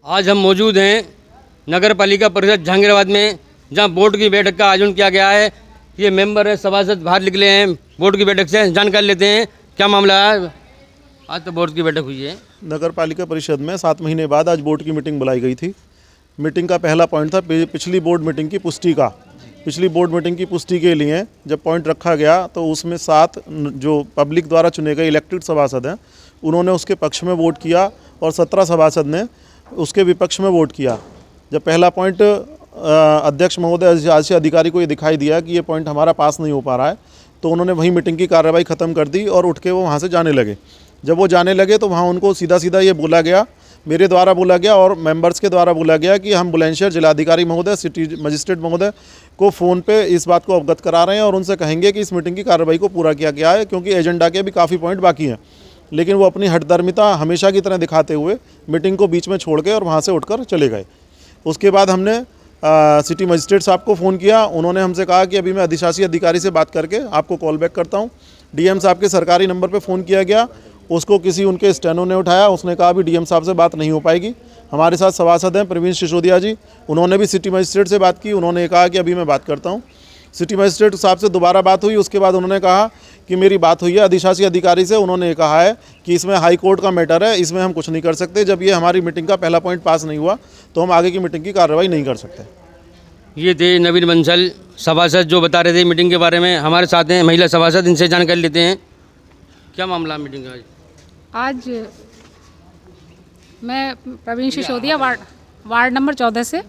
आज हम मौजूद हैं नगर पालिका परिषद जहांगीराबाद में, जहां बोर्ड की बैठक का आयोजन किया गया है। ये मेंबर है, सभासद बाहर निकले हैं बोर्ड की बैठक से। जानकारी लेते हैं क्या मामला है। आज तो बोर्ड की बैठक हुई है नगर पालिका परिषद में। 7 महीने बाद आज बोर्ड की मीटिंग बुलाई गई थी। मीटिंग का पहला पॉइंट था पिछली बोर्ड मीटिंग की पुष्टि का। पिछली बोर्ड मीटिंग की पुष्टि के लिए जब पॉइंट रखा गया तो उसमें 7 जो पब्लिक द्वारा चुने गए इलेक्टेड सभासद हैं उन्होंने उसके पक्ष में वोट किया और 17 सभासद ने उसके विपक्ष में वोट किया। जब पहला पॉइंट अध्यक्ष महोदय आशिष अधिकारी को ये दिखाई दिया कि ये पॉइंट हमारा पास नहीं हो पा रहा है, तो उन्होंने वहीं मीटिंग की कार्रवाई ख़त्म कर दी और उठ के वो वहाँ से जाने लगे। जब वो जाने लगे तो वहाँ उनको सीधा सीधा ये बोला गया, मेरे द्वारा बोला गया और मेंबर्स के द्वारा बोला गया कि हम बुलंदशहर जिलाधिकारी महोदय, सिटी मजिस्ट्रेट महोदय को फ़ोन पे इस बात को अवगत करा रहे हैं और उनसे कहेंगे कि इस मीटिंग की कार्रवाई को पूरा किया गया है, क्योंकि एजेंडा के भी काफ़ी पॉइंट बाकी हैं। लेकिन वो अपनी हठधर्मिता हमेशा की तरह दिखाते हुए मीटिंग को बीच में छोड़ के और वहाँ से उठकर चले गए। उसके बाद हमने सिटी मजिस्ट्रेट साहब को फ़ोन किया। उन्होंने हमसे कहा कि अभी मैं अधिशासी अधिकारी से बात करके आपको कॉल बैक करता हूँ। डीएम साहब के सरकारी नंबर पे फ़ोन किया गया, उसको किसी उनके स्टेनो ने उठाया। उसने कहा अभी डीएम साहब से बात नहीं हो पाएगी। हमारे साथ सभासद हैं प्रवीण सिसोदिया जी, उन्होंने भी सिटी मजिस्ट्रेट से बात की। उन्होंने कहा कि अभी मैं बात करता हूँ। सिटी मजिस्ट्रेट साहब से दोबारा बात हुई। उसके बाद उन्होंने कहा कि मेरी बात हुई है अधिशासी अधिकारी से। उन्होंने कहा है कि इसमें हाई कोर्ट का मैटर है, इसमें हम कुछ नहीं कर सकते। जब ये हमारी मीटिंग का पहला पॉइंट पास नहीं हुआ तो हम आगे की मीटिंग की कार्रवाई नहीं कर सकते। ये थे नवीन बंसल सभासद जो बता रहे थे मीटिंग के बारे में। हमारे साथ हैं महिला सभासद, इनसे जानकारी लेते हैं क्या मामला मीटिंग का। आज मैं प्रवीण सिसोदिया वार्ड नंबर 14 से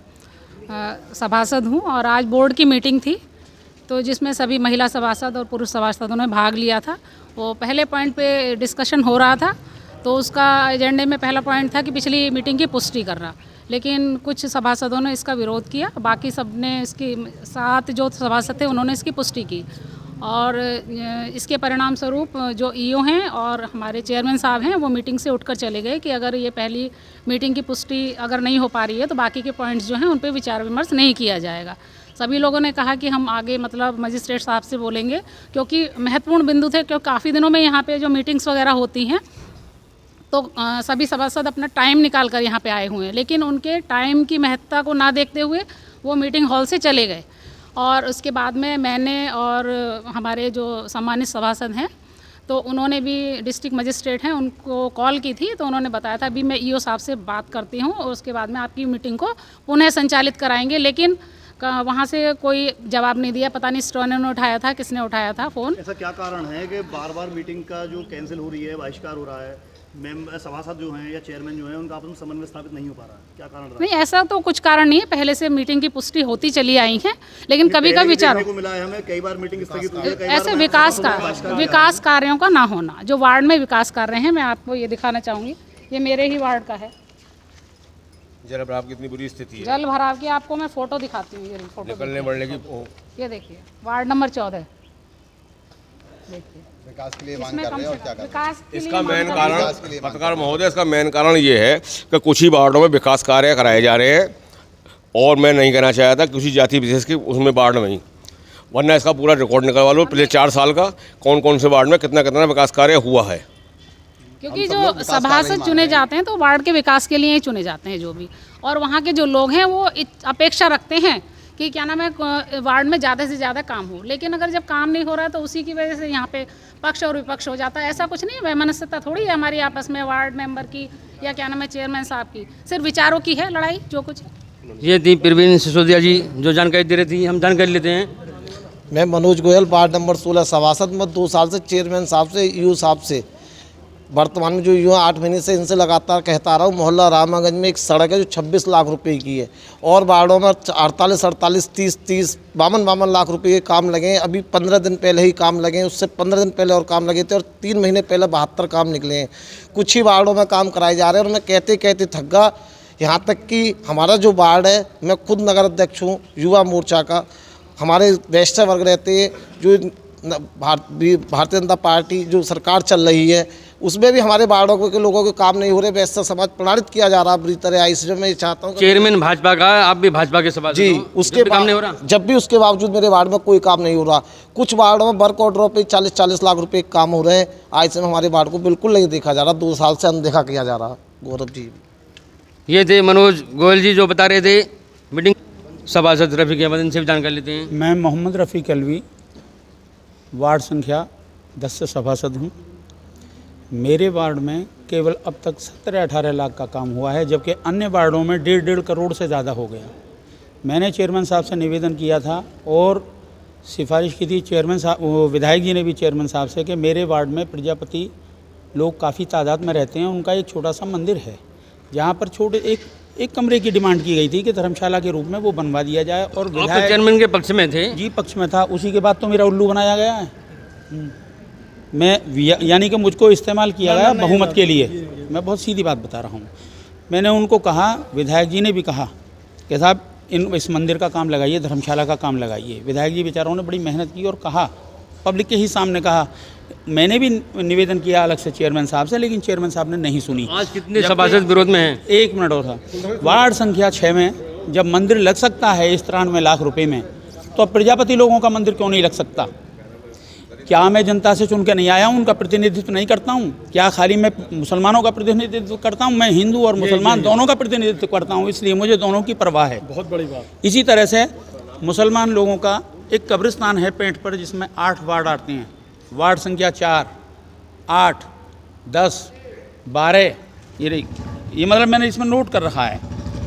सभासद हूँ और आज बोर्ड की मीटिंग थी, तो जिसमें सभी महिला सभासद और पुरुष सभासदों ने भाग लिया था। वो पहले पॉइंट पे डिस्कशन हो रहा था, तो उसका एजेंडे में पहला पॉइंट था कि पिछली मीटिंग की पुष्टि करना, लेकिन कुछ सभासदों ने इसका विरोध किया। बाकी सब ने इसकी 7 जो सभासद थे उन्होंने इसकी पुष्टि की और इसके परिणाम स्वरूप जो ईओ हैं और हमारे चेयरमैन साहब हैं वो मीटिंग से उठकर चले गए कि अगर ये पहली मीटिंग की पुष्टि अगर नहीं हो पा रही है तो बाकी के पॉइंट्स जो हैं उन पे विचार विमर्श नहीं किया जाएगा। सभी लोगों ने कहा कि हम आगे मतलब मजिस्ट्रेट साहब से बोलेंगे, क्योंकि महत्वपूर्ण बिंदु थे। क्योंकि काफ़ी दिनों में यहाँ पे जो मीटिंग्स वगैरह होती हैं तो सभी सभासद अपना टाइम निकाल कर यहाँ पे आए हुए हैं, लेकिन उनके टाइम की महत्ता को ना देखते हुए वो मीटिंग हॉल से चले गए। और उसके बाद में मैंने और हमारे जो सम्मानित सभासद हैं तो उन्होंने भी, डिस्ट्रिक्ट मजिस्ट्रेट हैं, उनको कॉल की थी। तो उन्होंने बताया था अभी मैं ईओ साहब से बात करती हूँ और उसके बाद में आपकी मीटिंग को पुनः संचालित कराएंगे। लेकिन वहाँ से कोई जवाब नहीं दिया। पता नहीं स्टोनर ने उठाया था, किसने उठाया था फ़ोन। ऐसा क्या कारण है कि बार बार मीटिंग का जो कैंसिल हो रही है, बहिष्कार हो रहा है, सभासद जो हैं या चेयरमैन जो हैं उनका आपस में समन्वय स्थापित नहीं हो पा रहा है, क्या कारण रहा? नहीं, ऐसा तो कुछ कारण नहीं है। पहले से मीटिंग की पुष्टि होती चली आई है, लेकिन कभी कभी विचार को मिला है हमें, कई बार मीटिंग स्थगित हुई है। ऐसे विकास कार्यों का ना होना, जो वार्ड में विकास कर रहे हैं, मैं आपको ये दिखाना चाहूँगी। ये मेरे ही वार्ड का है। जल भराव की इतनी बुरी स्थिति है। जल भराव की आपको मैं फोटो दिखाती हूँ। ये फोटो निकलने बढ़ने की। ये देखिए वार्ड नंबर 14 देखिए। विकास के लिए मांग कर रहे हैं और क्या कर रहे हैं? इसका मेन कारण, पत्रकार महोदय, इसका मेन कारण ये है कि कुछ ही वार्डों में विकास कार्य कराए जा रहे हैं और मैं नहीं कहना चाहता था किसी जाति विशेष के उसमें वार्ड में ही, वरना इसका पूरा रिकॉर्ड निकलवा लो पिछले 4 साल का, कौन कौन से वार्ड में कितना कितना विकास कार्य हुआ है। क्योंकि जो सभासद चुने जाते हैं तो वार्ड के विकास के लिए ही चुने जाते हैं जो भी, और वहाँ के जो लोग हैं वो अपेक्षा रखते हैं कि क्या नाम है वार्ड में ज़्यादा से ज़्यादा काम हो। लेकिन अगर जब काम नहीं हो रहा है तो उसी की वजह से यहाँ पे पक्ष और विपक्ष हो जाता है। ऐसा कुछ नहीं है, वैमनस्यता थोड़ी है हमारी आपस में वार्ड मेंबर की या क्या नाम है चेयरमैन साहब की, सिर्फ विचारों की है लड़ाई जो कुछ है। ये थी प्रवीण सिसोदिया जी जो जानकारी दे रही थी। हम जानकारी लेते हैं। मैं मनोज गोयल वार्ड नंबर 16 सभासद। मैं 2 साल से चेयरमैन साहब से, ईओ साहब से, वर्तमान में जो ईओ 8 महीने से इनसे लगातार कहता रहा हूँ। मोहल्ला रामागंज में एक सड़क है जो 26 लाख रुपए की है और वार्डों में 48, 30, 52 लाख रुपए के काम लगे हैं। अभी 15 दिन पहले ही काम लगे हैं, उससे 15 दिन पहले और काम लगे थे और 3 महीने पहले 72 काम निकले हैं। कुछ ही वार्डों में काम कराए जा रहे हैं और मैं कहते कहते थक गया। यहाँ तक कि हमारा जो वार्ड है, मैं खुद नगर अध्यक्ष हूँ युवा मोर्चा का। हमारे वैश्य वर्ग रहते हैं, जो भारतीय जनता पार्टी जो सरकार चल रही है उसमें भी हमारे वार्डों के लोगों के काम नहीं हो रहे। वैश्य समाज प्रताड़ित किया जा रहा है बुरी तरह। इसलिए मैं चाहता हूँ, चेयरमैन भाजपा का, आप भी भाजपा के सभासद जी, उसके काम नहीं हो रहा। जब भी उसके बावजूद मेरे वार्ड में कोई काम नहीं हो रहा। कुछ वार्डों में वर्क ऑर्डरों पे 40-40 लाख रुपए काम हो रहे हैं। आज से हमारे वार्ड को बिल्कुल नहीं देखा जा रहा, 2 साल से अनदेखा किया जा रहा। गौरव जी ये थे मनोज गोयल जी जो बता रहे थे मीटिंग। सभासद रफ़ीक अहमद, इनसे भी जानकारी लेते हैं। मैं मोहम्मद रफ़ीक अलवी वार्ड संख्या 10 से सभासद हूँ। मेरे वार्ड में केवल अब तक 17-18 लाख का काम हुआ है, जबकि अन्य वार्डों में 1.5 करोड़ से ज़्यादा हो गया। मैंने चेयरमैन साहब से निवेदन किया था और सिफारिश की थी चेयरमैन साहब, विधायक जी ने भी चेयरमैन साहब से, कि मेरे वार्ड में प्रजापति लोग काफ़ी तादाद में रहते हैं, उनका एक छोटा सा मंदिर है जहाँ पर छोटे एक कमरे की डिमांड की गई थी कि धर्मशाला के रूप में वो बनवा दिया जाए। और विधायक चेयरमैन के पक्ष में थे जी, पक्ष में था। उसी के बाद तो मेरा उल्लू बनाया गया है। मैं यानी कि मुझको इस्तेमाल किया गया बहुमत के लिए। मैं बहुत सीधी बात बता रहा हूँ। मैंने उनको कहा, विधायक जी ने भी कहा कि साहब इस मंदिर का काम लगाइए, धर्मशाला का काम लगाइए। विधायक जी बेचारों ने बड़ी मेहनत की और कहा, पब्लिक के ही सामने कहा। मैंने भी निवेदन किया अलग से चेयरमैन साहब से, लेकिन चेयरमैन साहब ने नहीं सुनी। आज कितने सभासद विरोध में हैं? 1 मिनट और था। वार्ड संख्या 6 में जब मंदिर लग सकता है इस 93 लाख रुपए में, तो अब प्रजापति लोगों का मंदिर क्यों नहीं लग सकता? क्या मैं जनता से चुन के नहीं आया हूँ, उनका प्रतिनिधित्व नहीं करता हूँ? क्या खाली मैं मुसलमानों का प्रतिनिधित्व करता हूँ? मैं हिंदू और मुसलमान दोनों का प्रतिनिधित्व करता हूँ, इसलिए मुझे दोनों की परवाह है। बहुत बड़ी बात। इसी तरह से मुसलमान लोगों का एक कब्रिस्तान है पेंट पर, जिसमें 8 वार्ड आते हैं। वार्ड संख्या 4, 8, 10, 12, ये मतलब मैंने इसमें नोट कर रखा है।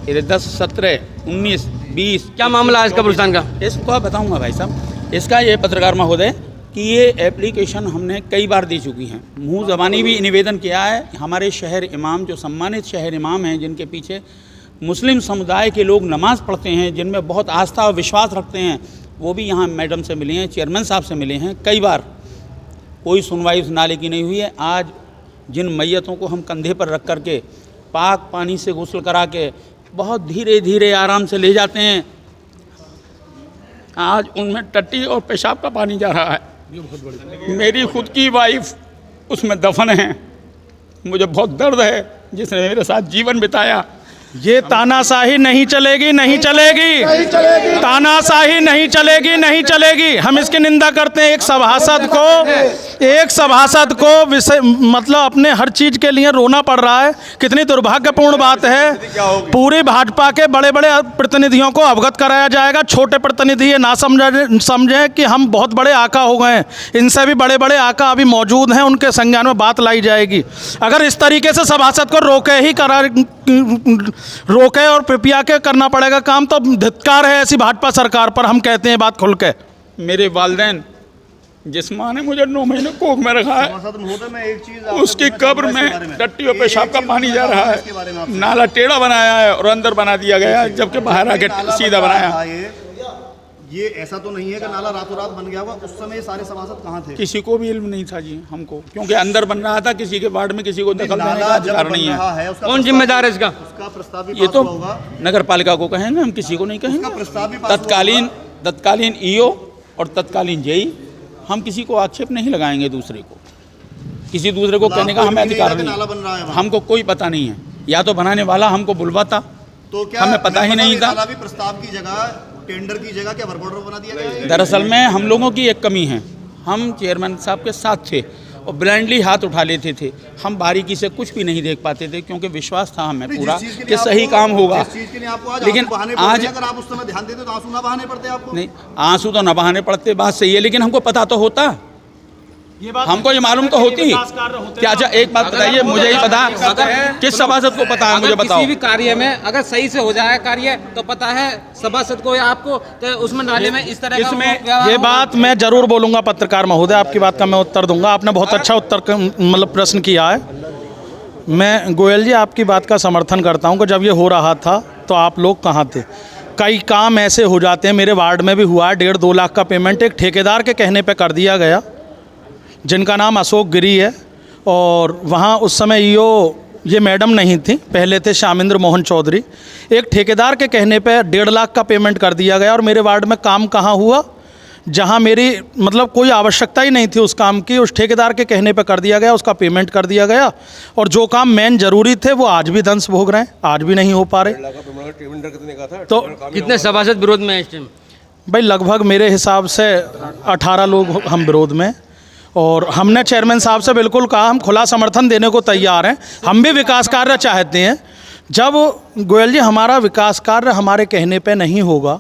ये 10, 17, 19, 20। क्या मामला है इस कब्रिस्तान का? इसको बताऊँगा भाई साहब। इसका ये पत्रकार महोदय कि ये एप्लीकेशन हमने कई बार दे चुकी हैं, मुँह ज़बानी भी निवेदन किया है। हमारे शहर इमाम, जो सम्मानित शहर इमाम हैं, जिनके पीछे मुस्लिम समुदाय के लोग नमाज़ पढ़ते हैं, जिनमें बहुत आस्था और विश्वास रखते हैं, वो भी यहाँ मैडम से मिले हैं, चेयरमैन साहब से मिले हैं कई बार। कोई सुनवाई उस नाले की नहीं हुई है। आज जिन मैयतों को हम कंधे पर रख कर के पाक पानी से गुस्ल करा के बहुत धीरे धीरे आराम से ले जाते हैं, आज उनमें टट्टी और पेशाब का पानी जा रहा है। मेरी खुद की वाइफ उसमें दफन है। मुझे बहुत दर्द है, जिसने मेरे साथ जीवन बिताया। ये तानाशाही नहीं चलेगी, नहीं चलेगी, तानाशाही नहीं चलेगी, नहीं चलेगी। हम इसकी निंदा करते हैं। एक सभासद को मतलब अपने हर चीज़ के लिए रोना पड़ रहा है। कितनी दुर्भाग्यपूर्ण बात है। पूरी भाजपा के बड़े बड़े प्रतिनिधियों को अवगत कराया जाएगा। छोटे प्रतिनिधि ये ना समझें कि हम बहुत बड़े आका हो गए हैं। इनसे भी बड़े बड़े आका अभी मौजूद हैं, उनके संज्ञान में बात लाई जाएगी। अगर इस तरीके से सभासद को रोके और पिपिया के करना पड़ेगा काम, तो धिक्कार है ऐसी भाजपा सरकार पर। हम कहते हैं बात खुल के। मेरे वालिदैन, जिस माँ ने मुझे 9 महीने कोख में रखा है, उसकी कब्र में टट्टी और पेशाब का पानी जा रहा है। नाला टेढ़ा बनाया है और अंदर बना दिया गया है, जबकि बाहर आके सीधा बनाया। ये ऐसा तो नहीं है कि नाला रातों रात बन गया होगा। उस समय सारे सभासद कहाँ थे? किसी को भी इल्म नहीं था जी हमको, क्योंकि अंदर बन रहा था। किसी के वार्ड में किसी को दखल देने का अधिकार नहीं है। कौन जिम्मेदार है इसका? उसका प्रस्ताव भी ये तो नगर पालिका को कहेंगे, हम किसी को नहीं कहेंगे। तत्कालीन ईओ और तत्कालीन जेई, हम किसी को आक्षेप नहीं लगाएंगे। दूसरे को किसी दूसरे को कहने का हमें अधिकार नहीं। हमको कोई पता नहीं है। या तो बनाने वाला हमको बुलवाता, तो क्या हमें पता ही नहीं था। प्रस्ताव की जगह, टेंडर की जगह क्या वर्क ऑर्डर बना दिया गया? दरअसल में हम लोगों की एक कमी है। हम चेयरमैन साहब के साथ थे और ब्लाइंडली हाथ उठा लेते थे। हम बारीकी से कुछ भी नहीं देख पाते थे, क्योंकि विश्वास था हमें पूरा कि सही काम होगा। लेकिन आज अगर आप उस समय ध्यान देते तो आंसू ना बहाने पड़ते आपको? नहीं, आंसू तो ना बहाने पड़ते, बात सही है, लेकिन हमको पता तो होता। हमको ये मालूम तो होती क्या? अच्छा एक बात बताइए, मुझे ही पता, किस सभासद को पता है मुझे बताओ। किसी भी कार्य में अगर सही से हो जाए कार्य तो पता है सभासद को या आपको, तो उसमें नाले में इस तरह का ये बात मैं जरूर बोलूँगा पत्रकार महोदय, आपकी बात का मैं उत्तर दूंगा। आपने बहुत अच्छा उत्तर मतलब प्रश्न किया है। मैं गोयल जी आपकी बात का समर्थन करता हूँ कि जब ये हो रहा था तो आप लोग कहाँ थे। कई काम ऐसे हो जाते हैं, मेरे वार्ड में भी हुआ है। 1.5-2 लाख का पेमेंट एक ठेकेदार के कहने पे कर दिया गया, जिनका नाम अशोक गिरी है। और वहाँ उस समय ये मैडम नहीं थी, पहले थे श्यामेंद्र मोहन चौधरी। एक ठेकेदार के कहने पे 1.5 लाख का पेमेंट कर दिया गया। और मेरे वार्ड में काम कहाँ हुआ, जहाँ मेरी मतलब कोई आवश्यकता ही नहीं थी उस काम की, उस ठेकेदार के कहने पे कर दिया गया, उसका पेमेंट कर दिया गया। और जो काम मेन जरूरी थे वो आज भी दंश भोग रहे हैं, आज भी नहीं हो पा रहे। तो कितने सभासद विरोध में इस टाइम? भाई लगभग मेरे हिसाब से 18 लोग हम विरोध में। और हमने चेयरमैन साहब से बिल्कुल कहा, हम खुला समर्थन देने को तैयार हैं। हम भी विकास कार्य चाहते हैं। जब गोयल जी हमारा विकास कार्य हमारे कहने पे नहीं होगा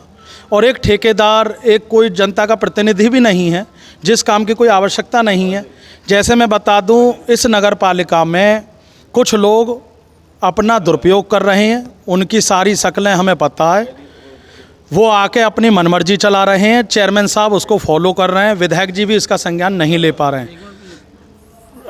और एक ठेकेदार, एक कोई जनता का प्रतिनिधि भी नहीं है, जिस काम की कोई आवश्यकता नहीं है। जैसे मैं बता दूं, इस नगर पालिका में कुछ लोग अपना दुरुपयोग कर रहे हैं, उनकी सारी शक्लें हमें पता है। वो आके अपनी मनमर्जी चला रहे हैं, चेयरमैन साहब उसको फॉलो कर रहे हैं, विधायक जी भी इसका संज्ञान नहीं ले पा रहे हैं।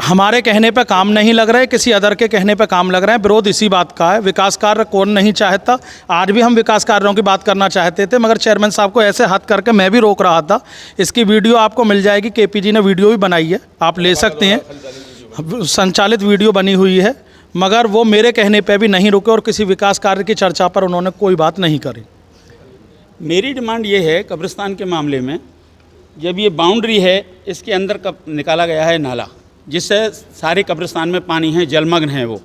हमारे कहने पे काम नहीं लग रहा है, किसी अदर के कहने पे काम लग रहा है। विरोध इसी बात का है। विकास कार्य कौन नहीं चाहता। आज भी हम विकास कार्यों की बात करना चाहते थे, मगर चेयरमैन साहब को ऐसे हाथ करके मैं भी रोक रहा था। इसकी वीडियो आपको मिल जाएगी, केपी जी ने वीडियो भी बनाई है, आप ले सकते हैं, संचालित वीडियो बनी हुई है। मगर वो मेरे कहने पे भी नहीं रुके और किसी विकास कार्य की चर्चा पर उन्होंने कोई बात नहीं करी। मेरी डिमांड ये है, कब्रिस्तान के मामले में जब ये बाउंड्री है, इसके अंदर कब निकाला गया है नाला, जिससे सारे कब्रिस्तान में पानी है, जलमग्न है, वो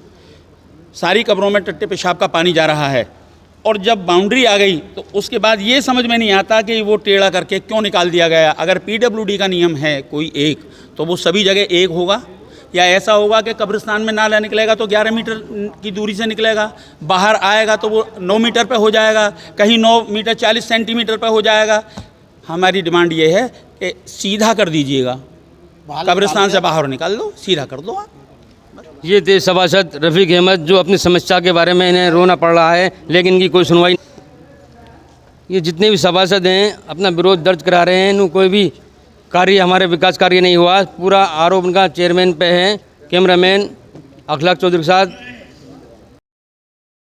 सारी कब्रों में टट्टे पेशाब का पानी जा रहा है। और जब बाउंड्री आ गई तो उसके बाद ये समझ में नहीं आता कि वो टेढ़ा करके क्यों निकाल दिया गया। अगर पीडब्ल्यूडी का नियम है कोई एक, तो वो सभी जगह एक होगा, या ऐसा होगा कि कब्रिस्तान में नाला निकलेगा तो 11 मीटर की दूरी से निकलेगा, बाहर आएगा तो वो 9 मीटर पे हो जाएगा, कहीं 9 मीटर 40 सेंटीमीटर पे हो जाएगा। हमारी डिमांड ये है कि सीधा कर दीजिएगा, कब्रिस्तान से बाहर निकाल दो, सीधा कर दो। ये थे सभासद रफ़ीक अहमद, जो अपनी समस्या के बारे में इन्हें रोना पड़ रहा है, लेकिन इनकी कोई सुनवाई। ये जितने भी सभासद हैं अपना विरोध दर्ज करा रहे हैं, कोई भी कार्य, हमारे विकास कार्य नहीं हुआ। पूरा आरोप उनका चेयरमैन पे है। कैमरामैन अखलाक चौधरी के साथ